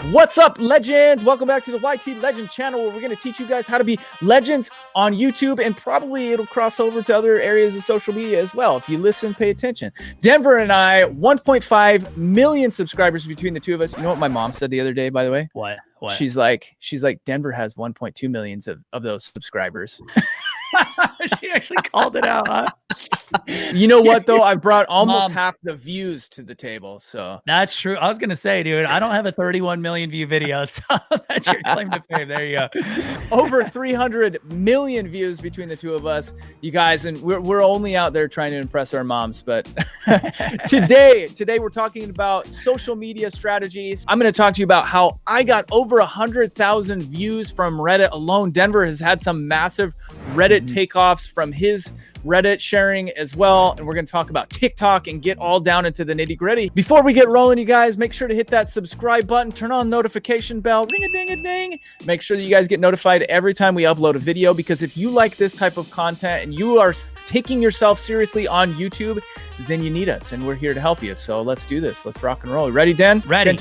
What's up, legends? Welcome back to the YT Legend channel, where we're going to teach you guys how to be legends on YouTube, and probably it'll cross over to other areas of social media as well. If you listen, pay attention. Denver and I, 1.5 million subscribers between the two of us. You know what my mom said the other day, by the way? What? She's like, Denver has 1.2 millions of those subscribers. She actually called it out, huh? You know what, though? I brought almost half the views to the table. So that's true. I was going to say, dude, I don't have a 31 million view video. So that's your claim to fame. There you go. Over 300 million views between the two of us, you guys. And we're only out there trying to impress our moms. But today we're talking about social media strategies. I'm going to talk to you about how I got over 100,000 views from Reddit alone. Denver has had some massive Reddit takeoffs from his Reddit sharing as well, and we're going to talk about TikTok and get all down into the nitty-gritty. Before we get rolling, you guys, make sure to hit that subscribe button, turn on notification bell, ring-a-ding-a-ding. Make sure that you guys get notified every time we upload a video, because if you like this type of content and you are taking yourself seriously on YouTube, then you need us, and we're here to help you. So let's do this. Let's rock and roll. Ready, Dan? Ready.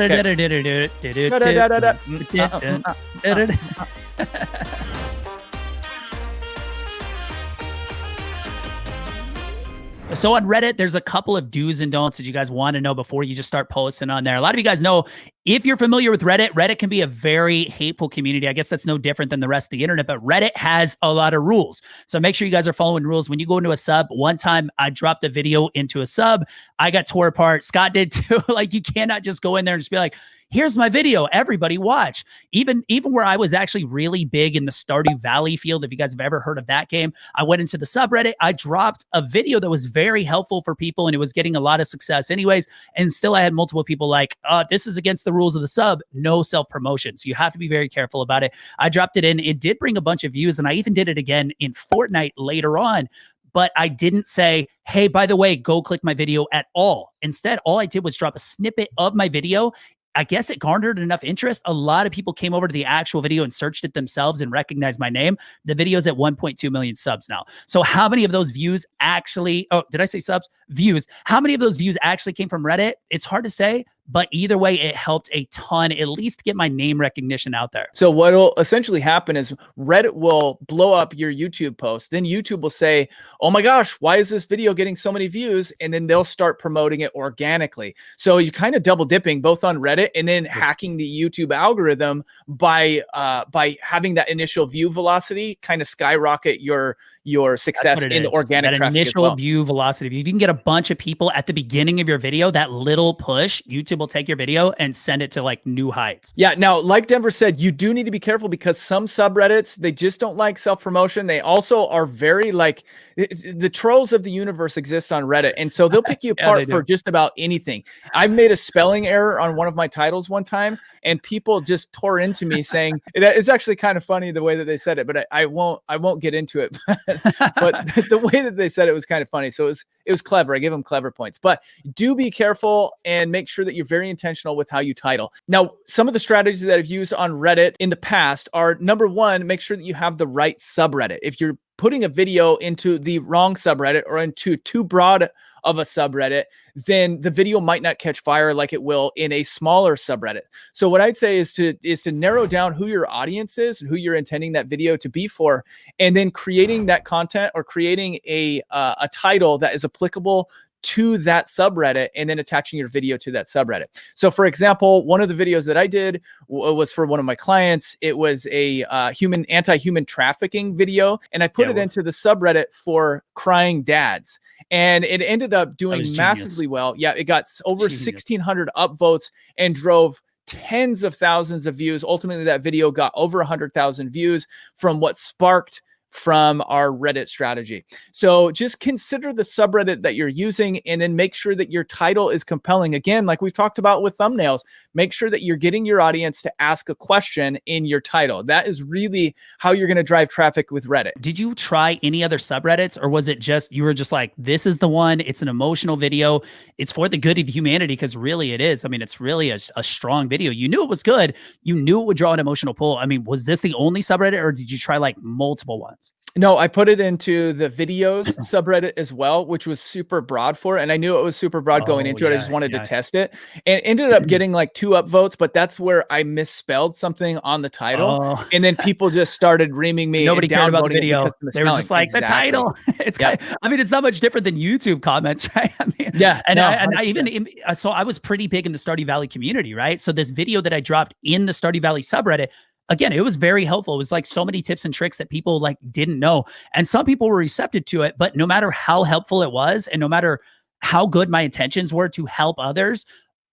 So on Reddit, there's a couple of do's and don'ts that you guys want to know before you just start posting on there. A lot of you guys know, if you're familiar with Reddit, Reddit can be a very hateful community. I guess that's no different than the rest of the internet, but Reddit has a lot of rules. So make sure you guys are following rules. When you go into a sub, one time I dropped a video into a sub, I got tore apart. Scott did too. Like, you cannot just go in there and just be like, here's my video, everybody watch. Even where I was actually really big in the Stardew Valley field, if you guys have ever heard of that game, I went into the subreddit, I dropped a video that was very helpful for people, and it was getting a lot of success anyways, and still I had multiple people like, this is against the rules of the sub, no self-promotion. So you have to be very careful about it. I dropped it in, it did bring a bunch of views, and I even did it again in Fortnite later on. But I didn't say, hey, by the way, go click my video at all. Instead, all I did was drop a snippet of my video. I guess it garnered enough interest. A lot of people came over to the actual video and searched it themselves and recognized my name. The video's at 1.2 million subs now. So how many of those views actually, oh, did I say subs? Views. How many of those views actually came from Reddit? It's hard to say, but either way, it helped a ton, at least get my name recognition out there. So what will essentially happen is Reddit will blow up your YouTube post. Then YouTube will say, oh my gosh, why is this video getting so many views? And then they'll start promoting it organically. So you're kind of double dipping both on Reddit and then hacking the YouTube algorithm by having that initial view velocity kind of skyrocket your success in the organic traffic. That initial view velocity. If you can get a bunch of people at the beginning of your video, that little push, YouTube will take your video and send it to like new heights. Yeah. Now, like Denver said, you do need to be careful, because some subreddits, they just don't like self-promotion. They also are very like, the trolls of the universe exist on Reddit. And so they'll pick you apart for just about anything. I've made a spelling error on one of my titles one time, and people just tore into me saying, it's actually kind of funny the way that they said it, but I won't get into it. But the way that they said it was kind of funny. So it was clever. I give them clever points. But do be careful and make sure that you're very intentional with how you title. Now, some of the strategies that I've used on Reddit in the past are, number one, make sure that you have the right subreddit. If you're putting a video into the wrong subreddit or into too broad of a subreddit, then the video might not catch fire like it will in a smaller subreddit. So what I'd say is to narrow down who your audience is and who you're intending that video to be for, and then creating that content or creating a title that is applicable to that subreddit, and then attaching your video to that subreddit. So for example, one of the videos that I did was for one of my clients. It was a anti-human trafficking video, and I put it into the subreddit for crying dads. And it ended up doing massively well. Yeah, it got over 1,600 upvotes and drove tens of thousands of views. Ultimately, that video got over 100,000 views from what sparked from our Reddit strategy. So just consider the subreddit that you're using, and then make sure that your title is compelling. Again, like we've talked about with thumbnails, make sure that you're getting your audience to ask a question in your title. That is really how you're going to drive traffic with Reddit. Did you try any other subreddits, or was it just, you were just like, this is the one, it's an emotional video, it's for the good of humanity? Because really it is. I mean, it's really a strong video. You knew it was good. You knew it would draw an emotional pull. I mean, was this the only subreddit, or did you try like multiple ones? No, I put it into the videos subreddit as well, which was super broad for it. And I knew it was super broad going into it. I just wanted to test it, and ended up getting like 2 upvotes, but that's where I misspelled something on the title. And then people just started reaming me. Nobody cared about the video. They were just like, the title. It's yeah. I mean, it's not much different than YouTube comments, right? I mean, yeah. And I even, so I was pretty big in the Stardew Valley community, right? So this video that I dropped in the Stardew Valley subreddit, again, it was very helpful. It was like so many tips and tricks that people like didn't know. And some people were receptive to it, but no matter how helpful it was, and no matter how good my intentions were to help others,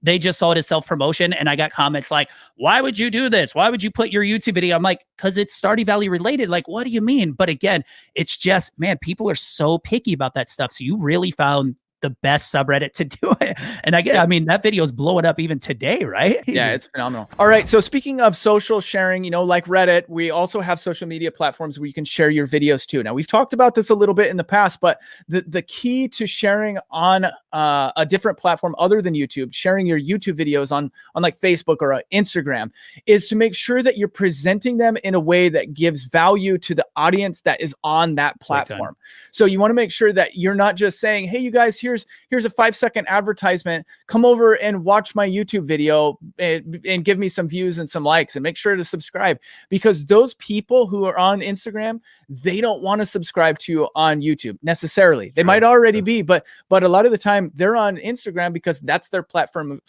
they just saw it as self-promotion. And I got comments like, why would you do this? Why would you put your YouTube video? I'm like, because it's Stardew Valley related. Like, what do you mean? But again, it's just, man, people are so picky about that stuff. So you really found the best subreddit to do it. And I mean, that video is blowing up even today, right? Yeah, it's phenomenal. All right. So speaking of social sharing, you know, like Reddit, we also have social media platforms where you can share your videos too. Now, we've talked about this a little bit in the past, but the key to sharing on a different platform other than YouTube, sharing your YouTube videos on like Facebook or Instagram, is to make sure that you're presenting them in a way that gives value to the audience that is on that platform. So you want to make sure that you're not just saying, hey, you guys, here's a 5-second advertisement. Come over and watch my YouTube video and give me some views and some likes, and make sure to subscribe, because those people who are on Instagram, they don't want to subscribe to you on YouTube necessarily. They might already be, but a lot of the time they're on Instagram because that's their platform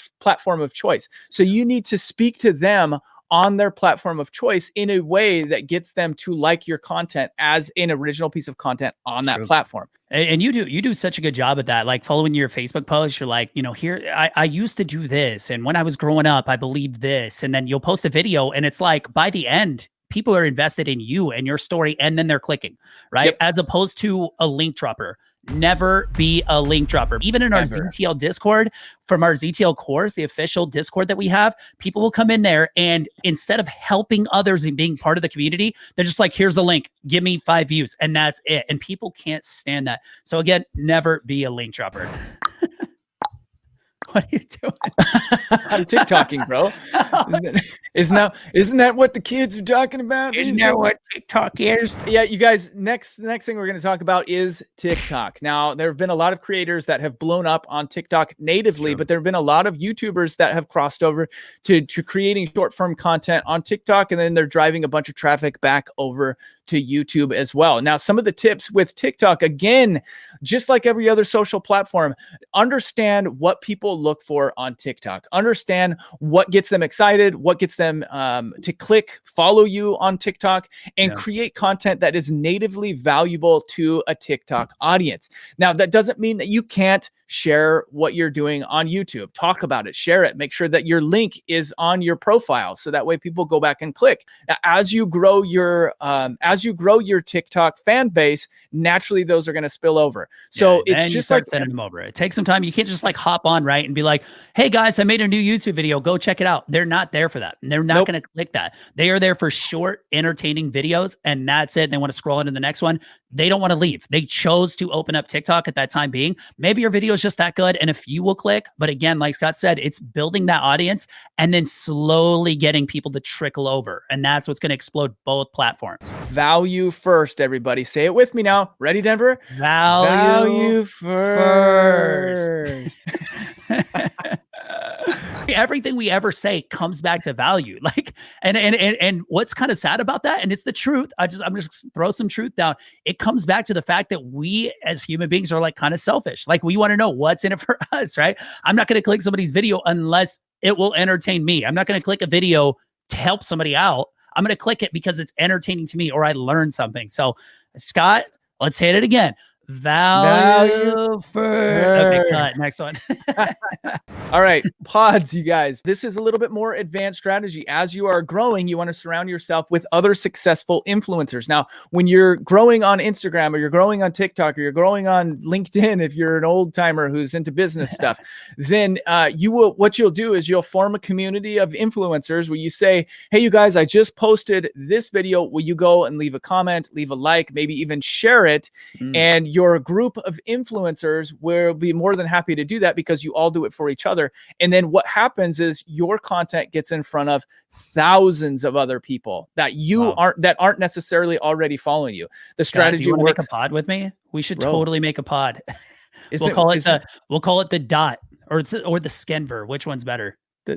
of choice. So you need to speak to them on their platform of choice in a way that gets them to like your content as an original piece of content on that platform. And you do such a good job at that. Like following your Facebook posts, you're like, you know, here, I used to do this. And when I was growing up, I believed this. And then you'll post a video and it's like, by the end, people are invested in you and your story, and then they're clicking, right? Yep. As opposed to a link dropper. Never be a link dropper. Even in our ZTL Discord, from our ZTL course, the official Discord that we have, people will come in there, and instead of helping others and being part of the community, they're just like, here's the link, give me 5 views, and that's it. And people can't stand that. So again, never be a link dropper. What are you doing? I'm TikToking, bro. Isn't that what the kids are talking about? Isn't that what TikTok is? Yeah, you guys, next thing we're going to talk about is TikTok. Now, there have been a lot of creators that have blown up on TikTok natively, but there have been a lot of YouTubers that have crossed over to creating short-form content on TikTok, and then they're driving a bunch of traffic back over to YouTube as well. Now, some of the tips with TikTok, again, just like every other social platform, understand what people look for on TikTok. Understand what gets them excited, what gets them to click, follow you on TikTok, and create content that is natively valuable to a TikTok audience. Now, that doesn't mean that you can't share what you're doing on YouTube. Talk about it, share it, make sure that your link is on your profile, so that way people go back and click. Now, as you grow your TikTok fan base, naturally those are going to spill over. So it's just like sending them over. It takes some time. You can't just like hop on, right, and be like, hey guys, I made a new YouTube video, go check it out. They're not there for that. They're not going to click that. They are there for short, entertaining videos, and that's it. They want to scroll into the next one. They don't want to leave. They chose to open up TikTok at that time being. Maybe your video is just that good, and if you will click, but again, like Scott said, it's building that audience and then slowly getting people to trickle over, and that's what's going to explode both platforms. Value first, everybody. Say it with me now. Ready, Denver? Value first. Everything we ever say comes back to value. Like, and what's kind of sad about that, and it's the truth, I'm just throw some truth down. It comes back to the fact that we as human beings are like kind of selfish. Like, we want to know what's in it for us, right? I'm not going to click somebody's video unless it will entertain me. I'm not going to click a video to help somebody out. I'm going to click it because it's entertaining to me or I learned something. So Scott, let's hit it again. Value first. Okay, cut. Next one. All right, pods, you guys. This is a little bit more advanced strategy. As you are growing, you want to surround yourself with other successful influencers. Now, when you're growing on Instagram, or you're growing on TikTok, or you're growing on LinkedIn, if you're an old timer who's into business stuff, then what you'll do is you'll form a community of influencers where you say, hey, you guys, I just posted this video. Will you go and leave a comment, leave a like, maybe even share it? And your group of influencers will be more than happy to do that because you all do it for each other. And then what happens is your content gets in front of thousands of other people that aren't necessarily already following you. The strategy works. Make a pod with me? We should totally make a pod. We'll call it the dot or the Skenver. Which one's better? All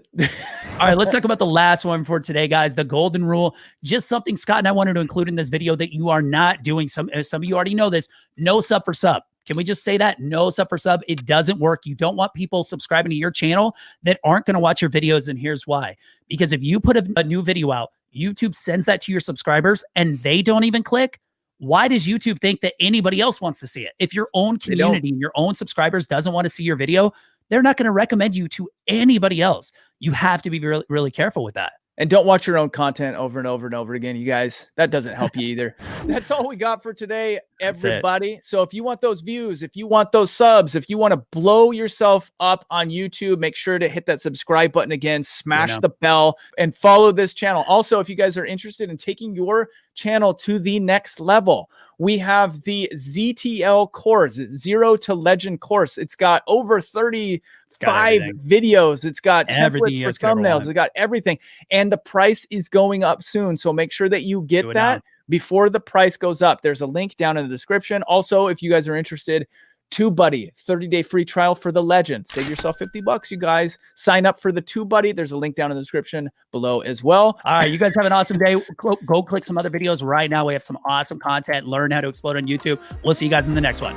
right, let's talk about the last one for today, guys. The golden rule. Just something Scott and I wanted to include in this video that you are not doing. Some of you already know this. No sub for sub. Can we just say that? No sub for sub. It doesn't work. You don't want people subscribing to your channel that aren't going to watch your videos. And here's why. Because if you put a new video out, YouTube sends that to your subscribers and they don't even click. Why does YouTube think that anybody else wants to see it? If your own community and your own subscribers doesn't want to see your video, they're not going to recommend you to anybody else. You have to be really, really careful with that. And don't watch your own content over and over and over again, you guys. That doesn't help you either. That's all we got for today, everybody. So if you want those views, if you want those subs, if you want to blow yourself up on YouTube, make sure to hit that subscribe button again, smash the bell, and follow this channel. Also, if you guys are interested in taking your channel to the next level, we have the ZTL course, Zero to Legend course. It's got over 35 videos. It's got templates for thumbnails. It's got everything. And the price is going up soon. So make sure that you get that before the price goes up. There's a link down in the description. Also, if you guys are interested, TubeBuddy, 30-day free trial for the Legend. Save yourself $50, you guys. Sign up for the TubeBuddy. There's a link down in the description below as well. All right, you guys have an awesome day. Go click some other videos right now. We have some awesome content. Learn how to explode on YouTube. We'll see you guys in the next one.